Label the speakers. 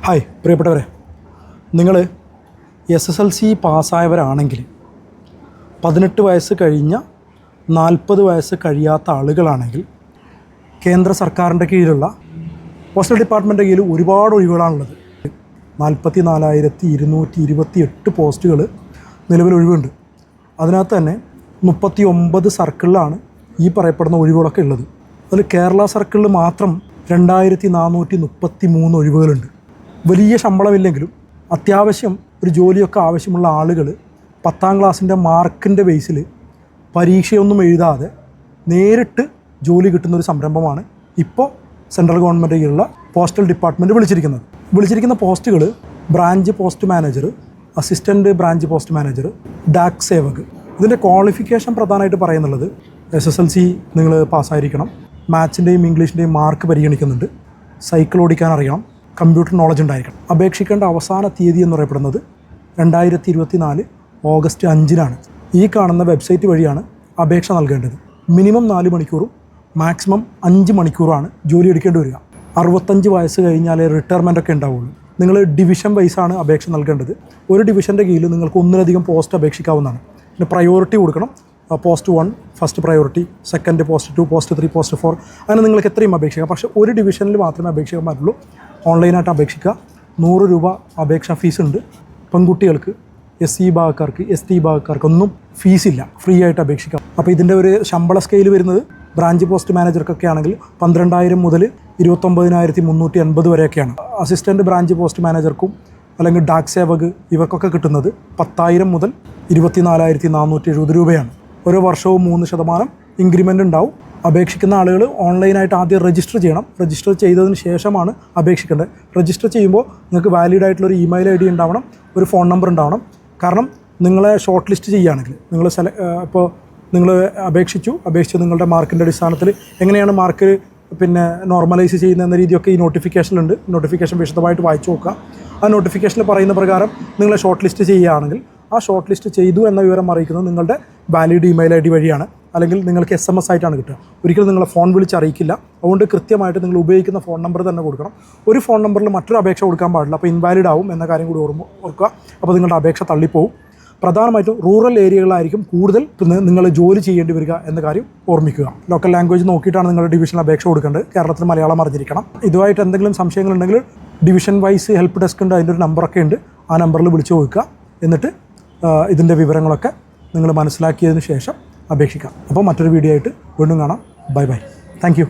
Speaker 1: Hi പ്രിയപ്പെട്ടവരെ, നിങ്ങൾ SSLC പാസ്സായവരാണെങ്കിൽ 18 വയസ്സ് കഴിഞ്ഞ 40 വയസ്സ് കഴിയാത്ത ആളുകളാണെങ്കിൽ കേന്ദ്ര സർക്കാരിൻ്റെ കീഴിലുള്ള പോസ്റ്റൽ ഡിപ്പാർട്ട്മെൻറ്റിൻ്റെ കീഴിൽ ഒരുപാട് ഒഴിവുകളാണുള്ളത്. 44,228 പോസ്റ്റുകൾ നിലവിൽ ഒഴിവുണ്ട്. അതിനകത്ത് തന്നെ 39 സർക്കിളിലാണ് ഈ പറയപ്പെടുന്ന ഒഴിവുകളൊക്കെ ഉള്ളത്. അതിൽ കേരള സർക്കിളിൽ മാത്രം 2,433 ഒഴിവുകളുണ്ട്. വലിയ ശമ്പളമില്ലെങ്കിലും അത്യാവശ്യം ഒരു ജോലിയൊക്കെ ആവശ്യമുള്ള ആളുകൾ 10ാം ക്ലാസ്സിൻ്റെ മാർക്കിൻ്റെ ബേസിൽ പരീക്ഷയൊന്നും എഴുതാതെ നേരിട്ട് ജോലി കിട്ടുന്നൊരു സംരംഭമാണ് ഇപ്പോൾ സെൻട്രൽ ഗവൺമെൻറ് കീഴിലുള്ള പോസ്റ്റൽ ഡിപ്പാർട്ട്മെൻറ്റ് വിളിച്ചിരിക്കുന്ന പോസ്റ്റുകൾ branch post manager, assistant branch post manager, Dak Sevak. ഇതിൻ്റെ ക്വാളിഫിക്കേഷൻ പ്രധാനമായിട്ട് പറയുന്നുള്ളത് SSLC നിങ്ങൾ പാസ്സായിരിക്കണം, മാത്സിൻ്റെയും ഇംഗ്ലീഷിൻ്റെയും മാർക്ക് പരിഗണിക്കുന്നുണ്ട്, സൈക്കിൾ ഓടിക്കാൻ അറിയണം, കമ്പ്യൂട്ടർ നോളജ് ഉണ്ടായിരിക്കണം. അപേക്ഷിക്കേണ്ട അവസാന തീയതി എന്ന് പറയപ്പെടുന്നത് 2024 ഓഗസ്റ്റ് 5-നാണ്. ഈ കാണുന്ന വെബ്സൈറ്റ് വഴിയാണ് അപേക്ഷ നൽകേണ്ടത്. മിനിമം 4 മണിക്കൂറും മാക്സിമം 5 മണിക്കൂറാണ് ജോലി എടുക്കേണ്ടി വരിക. 65 വയസ്സ് കഴിഞ്ഞാലേ റിട്ടയർമെൻ്റ് ഒക്കെ ഉണ്ടാവുള്ളൂ. നിങ്ങൾ ഡിവിഷൻ വൈസാണ് അപേക്ഷ നൽകേണ്ടത്. ഒരു ഡിവിഷൻ്റെ കീഴിൽ നിങ്ങൾക്ക് ഒന്നിലധികം പോസ്റ്റ് അപേക്ഷിക്കാവുന്നതാണ്. പിന്നെ പ്രയോറിറ്റി കൊടുക്കണം. Post 1 first priority, second post 2, post 3, post 4, അങ്ങനെ നിങ്ങൾക്ക് എത്രയും അപേക്ഷിക്കാം. പക്ഷേ ഒരു ഡിവിഷനിൽ മാത്രമേ അപേക്ഷിക്കാൻ പറ്റുള്ളൂ. ഓൺലൈനായിട്ട് അപേക്ഷിക്കുക. 100 രൂപ അപേക്ഷാ ഫീസ് ഉണ്ട്. പെൺകുട്ടികൾക്ക്, SC വിഭാഗക്കാർക്ക്, ST വിഭാഗക്കാർക്കൊന്നും ഫീസില്ല, ഫ്രീ ആയിട്ട് അപേക്ഷിക്കാം. അപ്പോൾ ഇതിൻ്റെ ഒരു ശമ്പള സ്കെയിൽ വരുന്നത് ബ്രാഞ്ച് പോസ്റ്റ് മാനേജർക്കൊക്കെ ആണെങ്കിൽ 12,000 മുതൽ 29,380 വരെയൊക്കെയാണ്. അസിസ്റ്റൻറ്റ് ബ്രാഞ്ച് പോസ്റ്റ് മാനേജർക്കും അല്ലെങ്കിൽ ഡാക് സേവക് ഇവർക്കൊക്കെ കിട്ടുന്നത് 10,000 മുതൽ 24,470 രൂപയാണ്. ഓരോ വർഷവും 3% ഇൻക്രിമെൻ്റ് ഉണ്ടാവും. അപേക്ഷിക്കുന്ന ആളുകൾ ഓൺലൈനായിട്ട് ആദ്യം രജിസ്റ്റർ ചെയ്യണം. രജിസ്റ്റർ ചെയ്തതിന് ശേഷമാണ് അപേക്ഷിക്കേണ്ടത്. രജിസ്റ്റർ ചെയ്യുമ്പോൾ നിങ്ങൾക്ക് വാലിഡ് ആയിട്ടുള്ളൊരു ഇമെയിൽ ID ഉണ്ടാവണം, ഒരു ഫോൺ നമ്പർ ഉണ്ടാവണം. കാരണം നിങ്ങളെ ഷോർട്ട് ലിസ്റ്റ് ചെയ്യുകയാണെങ്കിൽ ഇപ്പോൾ നിങ്ങൾ അപേക്ഷിച്ച് നിങ്ങളുടെ മാർക്കിൻ്റെ അടിസ്ഥാനത്തിൽ എങ്ങനെയാണ് മാർക്ക് നോർമലൈസ് ചെയ്യുന്ന രീതിയൊക്കെ ഈ നോട്ടിഫിക്കേഷനിലുണ്ട്. നോട്ടിഫിക്കേഷൻ വിശദമായിട്ട് വായിച്ചു നോക്കുക. ആ നോട്ടിഫിക്കേഷനിൽ പറയുന്ന പ്രകാരം നിങ്ങളെ ഷോർട്ട് ലിസ്റ്റ് ചെയ്യുകയാണെങ്കിൽ ആ ഷോർട്ട് ലിസ്റ്റ് ചെയ്തു എന്ന വിവരം അറിയിക്കുന്നത് നിങ്ങളുടെ വാലിഡ് ഇമെയിൽ ID വഴിയാണ്. അല്ലെങ്കിൽ നിങ്ങൾക്ക് SMS ആയിട്ടാണ് കിട്ടുക. ഒരിക്കലും നിങ്ങളെ ഫോൺ വിളിച്ച് അറിയിക്കില്ല. അതുകൊണ്ട് കൃത്യമായിട്ട് നിങ്ങൾ ഉപയോഗിക്കുന്ന ഫോൺ നമ്പർ തന്നെ കൊടുക്കണം. ഒരു ഫോൺ നമ്പറിൽ മറ്റൊരു അപേക്ഷ കൊടുക്കാൻ പാടില്ല. അപ്പോൾ ഇൻവാലിഡ് ആവും എന്ന കാര്യം കൂടി ഓർക്കുക. അപ്പോൾ നിങ്ങളുടെ അപേക്ഷ തള്ളിപ്പോവും. പ്രധാനമായിട്ടും റൂറൽ ഏരിയകളിലായിരിക്കും കൂടുതൽ നിങ്ങൾ ജോലി ചെയ്യേണ്ടി വരിക എന്ന കാര്യം ഓർമ്മിക്കുക. ലോക്കൽ ലാംഗ്വേജ് നോക്കിയിട്ടാണ് നിങ്ങളുടെ ഡിവിഷനിൽ അപേക്ഷ കൊടുക്കേണ്ടത്. കേരളത്തിൽ മലയാളം അറിഞ്ഞിരിക്കണം. ഇതുമായിട്ട് എന്തെങ്കിലും സംശയങ്ങളുണ്ടെങ്കിൽ ഡിവിഷൻ വൈസ് ഹെൽപ്പ് ഡെസ്ക് ഉണ്ട്, അതിൻ്റെ ഒരു നമ്പറൊക്കെ ഉണ്ട്. ആ നമ്പറിൽ വിളിച്ചു നോക്കുക. എന്നിട്ട് ഇതിൻ്റെ വിവരങ്ങളൊക്കെ നിങ്ങൾ മനസ്സിലാക്കിയതിന് ശേഷം അപേക്ഷിക്കാം. അപ്പോൾ മറ്റൊരു വീഡിയോ ആയിട്ട് വീണ്ടും കാണാം. ബൈ. Thank you.